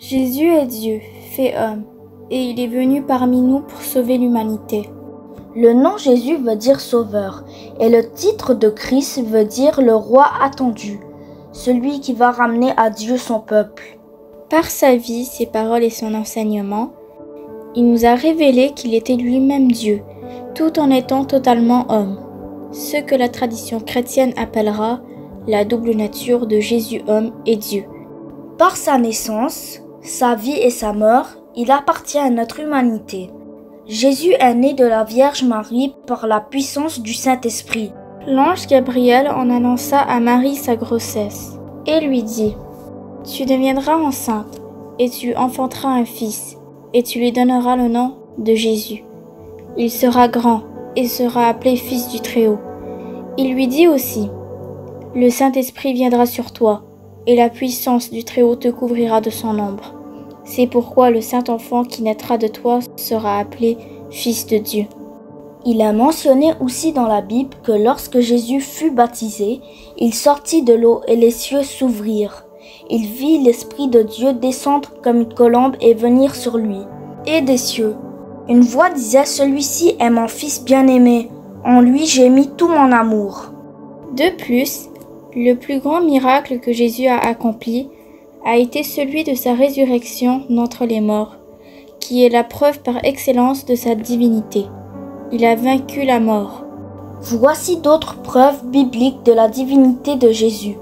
Jésus est Dieu, fait homme, et il est venu parmi nous pour sauver l'humanité. Le nom Jésus veut dire sauveur, et le titre de Christ veut dire le roi attendu, celui qui va ramener à Dieu son peuple. Par sa vie, ses paroles et son enseignement, il nous a révélé qu'il était lui-même Dieu, tout en étant totalement homme, ce que la tradition chrétienne appellera la double nature de Jésus homme et Dieu. Par sa naissance, sa vie et sa mort, il appartient à notre humanité. Jésus est né de la Vierge Marie par la puissance du Saint-Esprit. L'ange Gabriel en annonça à Marie sa grossesse et lui dit « Tu deviendras enceinte et tu enfanteras un fils et tu lui donneras le nom de Jésus. Il sera grand et sera appelé Fils du Très-Haut. » Il lui dit aussi « Le Saint-Esprit viendra sur toi et la puissance du Très-Haut te couvrira de son ombre. C'est pourquoi le Saint-Enfant qui naîtra de toi sera appelé Fils de Dieu. » Il est mentionné aussi dans la Bible que lorsque Jésus fut baptisé, il sortit de l'eau et les cieux s'ouvrirent. Il vit l'Esprit de Dieu descendre comme une colombe et venir sur lui. Et des cieux, une voix disait « Celui-ci est mon Fils bien-aimé, en lui j'ai mis tout mon amour. » De plus, le plus grand miracle que Jésus a accompli a été celui de sa résurrection d'entre les morts, qui est la preuve par excellence de sa divinité. Il a vaincu la mort. Voici d'autres preuves bibliques de la divinité de Jésus.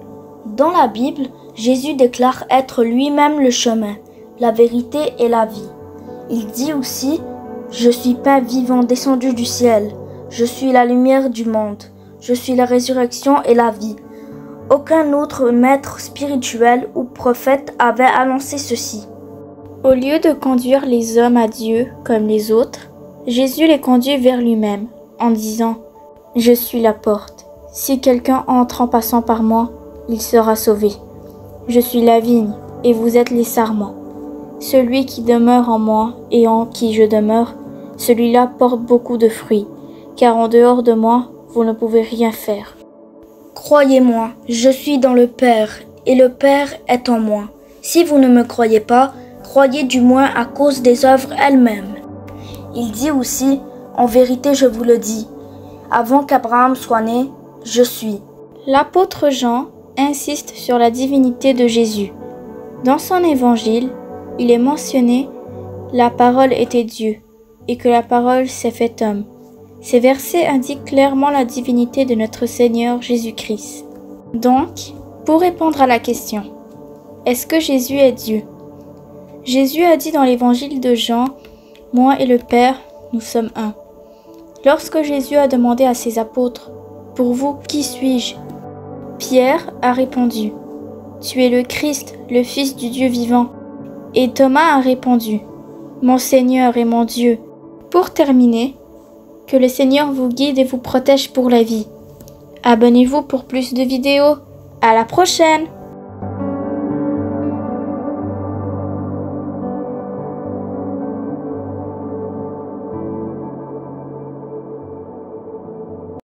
Dans la Bible, Jésus déclare être lui-même le chemin, la vérité et la vie. Il dit aussi « Je suis pain vivant descendu du ciel, je suis la lumière du monde, je suis la résurrection et la vie. » Aucun autre maître spirituel ou prophète avait annoncé ceci. Au lieu de conduire les hommes à Dieu comme les autres, Jésus les conduit vers lui-même en disant « Je suis la porte. Si quelqu'un entre en passant par moi, il sera sauvé. Je suis la vigne et vous êtes les sarments. Celui qui demeure en moi et en qui je demeure, celui-là porte beaucoup de fruits, car en dehors de moi, vous ne pouvez rien faire. Croyez-moi, je suis dans le Père et le Père est en moi. Si vous ne me croyez pas, croyez du moins à cause des œuvres elles-mêmes. » Il dit aussi, en vérité je vous le dis, avant qu'Abraham soit né, je suis. L'apôtre Jean insiste sur la divinité de Jésus. Dans son évangile, il est mentionné « La parole était Dieu » et que la parole s'est fait homme. Ces versets indiquent clairement la divinité de notre Seigneur Jésus-Christ. Donc, pour répondre à la question, est-ce que Jésus est Dieu? Jésus a dit dans l'évangile de Jean, « Moi et le Père, nous sommes un. » Lorsque Jésus a demandé à ses apôtres, « Pour vous, qui suis-je » Pierre a répondu, « Tu es le Christ, le Fils du Dieu vivant. » Et Thomas a répondu, « Mon Seigneur et mon Dieu. » Pour terminer, que le Seigneur vous guide et vous protège pour la vie. Abonnez-vous pour plus de vidéos. À la prochaine!